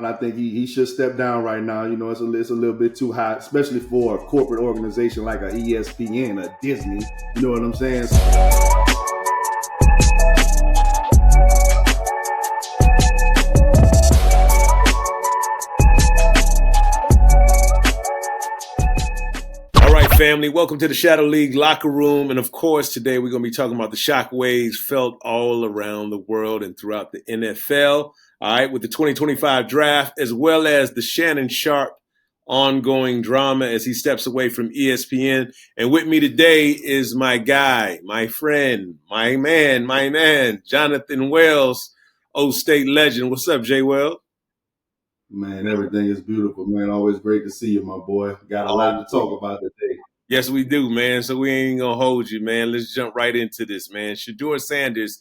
I think he should step down right now. It's a little bit too hot, especially for a corporate organization like a ESPN, a Disney. You know what I'm saying? All right, family, welcome to the Shadow League locker room. And of course, today we're going to be talking about the shockwaves felt all around the world and throughout the NFL. All right, with the 2025 draft, as well as the Shannon Sharpe ongoing drama as he steps away from ESPN. And with me today is my guy, my friend, my man, Jonathan Wells, Old State legend. What's up, Jay Wells? Man, everything is beautiful, man. Always great to see you, my boy. Got a lot to talk about today. Yes, we do, man. So we ain't going to hold you, man. Let's jump right into this, man. Shedeur Sanders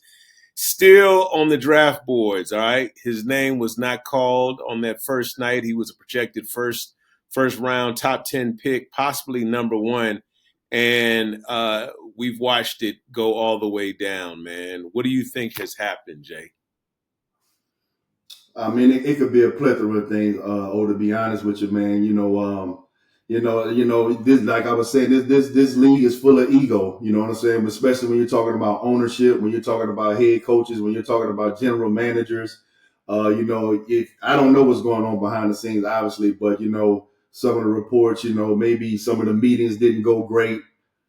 still on the draft boards, all right? His name was not called on that first night. He was a projected first round, top 10 pick, possibly number one. And we've watched it go all the way down, man. What do you think has happened, Jay? I mean, it could be a plethora of things. To be honest with you, man, this, like I was saying, this league is full of ego. You know what I'm saying? Especially when you're talking about ownership, when you're talking about head coaches, when you're talking about general managers. I don't know what's going on behind the scenes, obviously, but some of the reports, maybe some of the meetings didn't go great,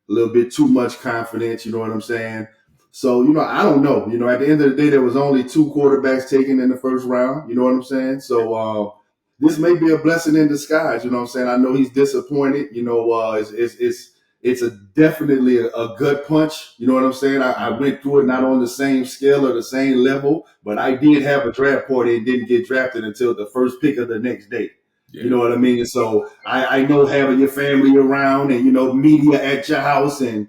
a little bit too much confidence. You know what I'm saying? So, I don't know. At the end of the day, there was only 2 quarterbacks taken in the first round. You know what I'm saying? So this may be a blessing in disguise. You know what I'm saying? I know he's disappointed. It's definitely a gut punch. You know what I'm saying? I went through it not on the same scale or the same level, but I did have a draft party and didn't get drafted until the first pick of the next day. Yeah. You know what I mean? And so I know having your family around and, media at your house and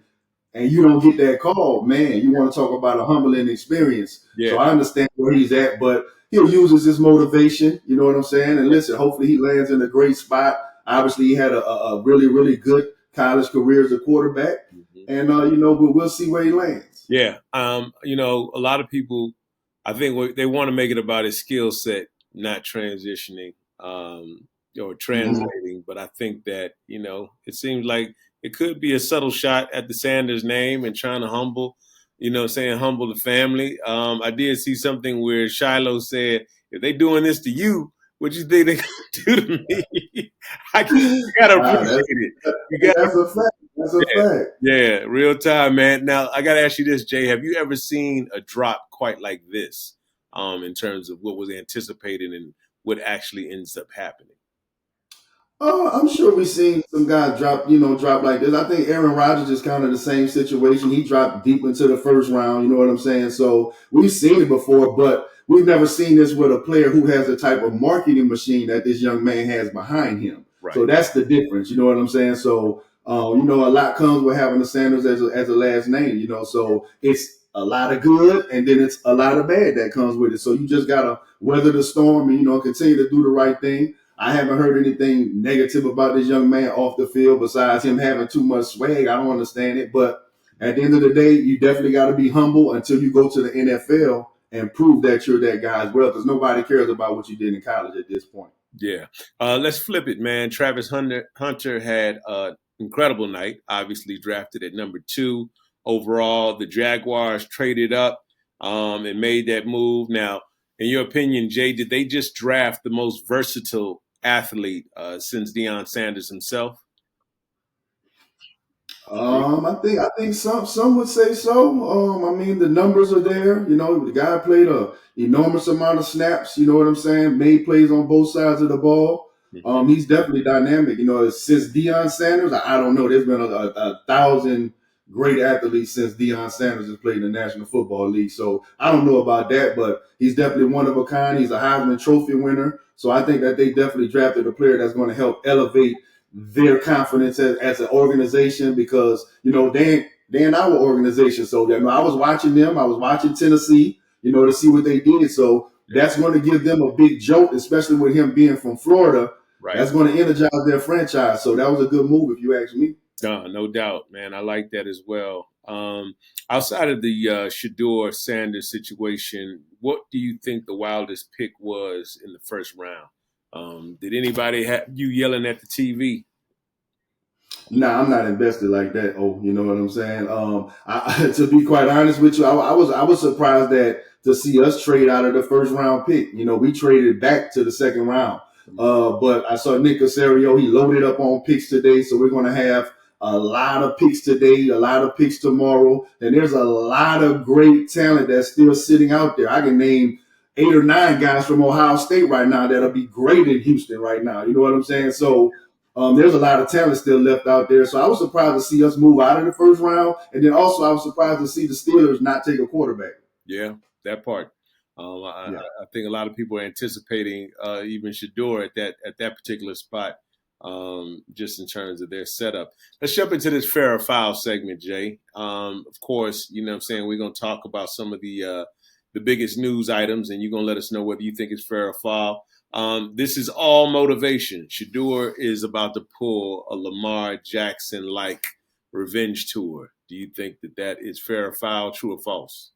you don't get that call, man, you want to talk about a humbling experience. Yeah. So I understand where he's at, but he'll use his motivation, you know what I'm saying? And listen, hopefully he lands in a great spot. Obviously, he had a really, really good college career as a quarterback. And, we'll see where he lands. Yeah. A lot of people, I think they want to make it about his skill set, not transitioning or translating. But I think that, it seems like it could be a subtle shot at the Sanders name and trying to humble the family. I did see something where Shiloh said, if they doing this to you, what you think they gonna do to me? You gotta appreciate it. That's a fact. That's a fact. Yeah, real time, man. Now, I gotta ask you this, Jay. Have you ever seen a drop quite like this in terms of what was anticipated and what actually ends up happening? I'm sure we've seen some guys drop like this. I think Aaron Rodgers is kind of the same situation. He dropped deep into the first round, you know what I'm saying? So we've seen it before, but we've never seen this with a player who has the type of marketing machine that this young man has behind him. Right. So that's the difference, you know what I'm saying? So, a lot comes with having the Sanders as a last name, so it's a lot of good and then it's a lot of bad that comes with it. So you just got to weather the storm and, continue to do the right thing. I haven't heard anything negative about this young man off the field besides him having too much swag. I don't understand it. But at the end of the day, you definitely got to be humble until you go to the NFL and prove that you're that guy as well, because nobody cares about what you did in college at this point. Yeah. Let's flip it, man. Travis Hunter had an incredible night, obviously drafted at number 2 overall. The Jaguars traded up and made that move. Now, in your opinion, Jay, did they just draft the most versatile athlete since Deion Sanders himself? I think some would say so. I mean, the numbers are there. The guy played a enormous amount of snaps. You know what I'm saying? Made plays on both sides of the ball. He's definitely dynamic. Since Deion Sanders, I don't know. There's been a 1,000 great athletes since Deion Sanders has played in the National Football League. So I don't know about that, but he's definitely one of a kind. He's a Heisman Trophy winner. So I think that they definitely drafted a player that's going to help elevate their confidence as an organization, because, they're in our organization. So I was watching them. I was watching Tennessee, to see what they did. So that's going to give them a big jolt, especially with him being from Florida. Right. That's going to energize their franchise. So that was a good move, if you ask me. No doubt, man. I like that as well. Outside of the Shedeur Sanders situation, what do you think the wildest pick was in the first round? Did anybody have you yelling at the TV? Nah, I'm not invested like that. Oh, you know what I'm saying? To be quite honest with you, I was surprised that to see us trade out of the first round pick. You know, we traded back to the second round. But I saw Nick Casario. He loaded up on picks today, so we're going to have a lot of picks today, a lot of picks tomorrow, and there's a lot of great talent that's still sitting out there. I can name 8 or 9 guys from Ohio State right now that'll be great in Houston right now. You know what I'm saying? So there's a lot of talent still left out there. So I was surprised to see us move out of the first round. And then also I was surprised to see the Steelers not take a quarterback. Yeah, that part. I think a lot of people are anticipating even Shedeur at that particular spot, just in terms of their setup. Let's jump into this fair or foul segment, Jay. Of course, you know what I'm saying, we're going to talk about some of the biggest news items, and you're going to let us know whether you think it's fair or foul. This is all motivation. Shedeur is about to pull a Lamar Jackson-like revenge tour. Do you think that is fair or foul, true or false?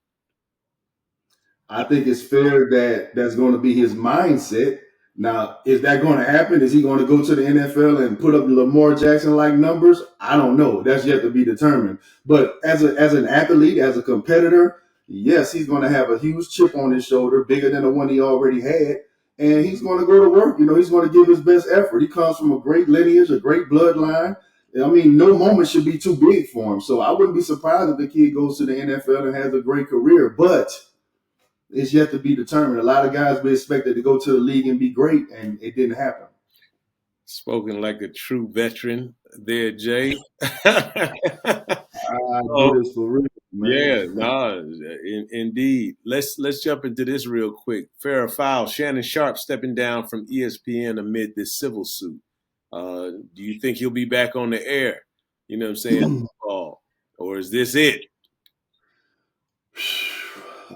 I think it's fair that that's going to be his mindset. Now, is that going to happen? Is he going to go to the NFL and put up Lamar Jackson like numbers? I don't know. That's yet to be determined. But as an athlete, as a competitor, yes, he's going to have a huge chip on his shoulder, bigger than the one he already had. And he's going to go to work. You know, he's going to give his best effort. He comes from a great lineage, a great bloodline. I mean, no moment should be too big for him. So I wouldn't be surprised if the kid goes to the NFL and has a great career. But it's yet to be determined. A lot of guys were expected to go to the league and be great, and it didn't happen. Spoken like a true veteran there, Jay. I do this for real, man. Yeah, no, indeed. Let's jump into this real quick. Fair or foul? Shannon Sharpe stepping down from ESPN amid this civil suit. Do you think he'll be back on the air? You know what I'm saying? Or is this it?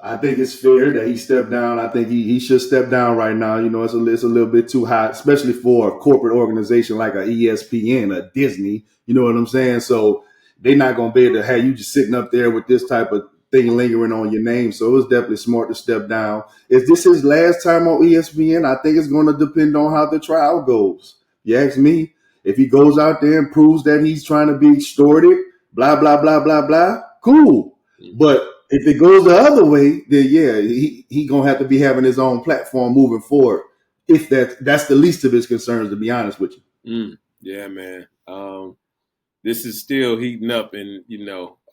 I think it's fair that he stepped down. I think he should step down right now. You know, it's a little bit too hot, especially for a corporate organization like a ESPN, a Disney. You know what I'm saying? So they're not going to be able to have you just sitting up there with this type of thing lingering on your name. So it was definitely smart to step down. Is this his last time on ESPN? I think it's going to depend on how the trial goes. You ask me, if he goes out there and proves that he's trying to be extorted, blah, blah, blah, blah, blah, cool. But if it goes the other way, then yeah, he gonna have to be having his own platform moving forward. If that's the least of his concerns, to be honest with you. Yeah, man. This is still heating up, and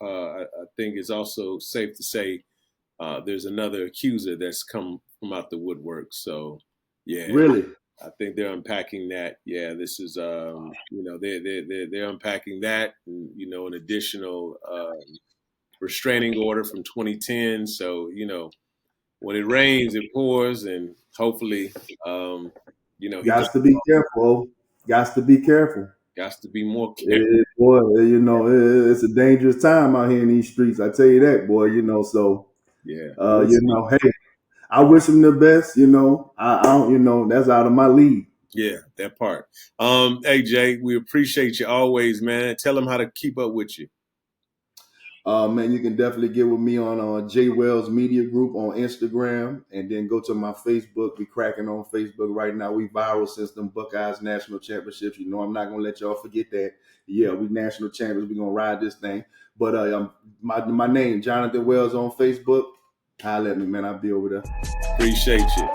I think it's also safe to say there's another accuser that's come from out the woodwork. So yeah, really, I think they're unpacking that. Yeah, this is they're unpacking that, and, an additional restraining order from 2010. So, when it rains, it pours, and hopefully, got to be careful. Got to be careful. Got to be more careful. Boy, it's a dangerous time out here in these streets. I tell you that, boy. So yeah. Hey, I wish him the best. I don't. That's out of my league. Yeah, that part. Hey Jay, we appreciate you always, man. Tell them how to keep up with you. Man, you can definitely get with me on J Wells Media Group on Instagram, and then go to my Facebook. We cracking on Facebook right now. We viral since them Buckeyes National Championships. I'm not gonna let y'all forget that. Yeah, we national champions. We gonna ride this thing. But my name, Jonathan Wells, on Facebook. Holler at me, man. I'll be over there. Appreciate you.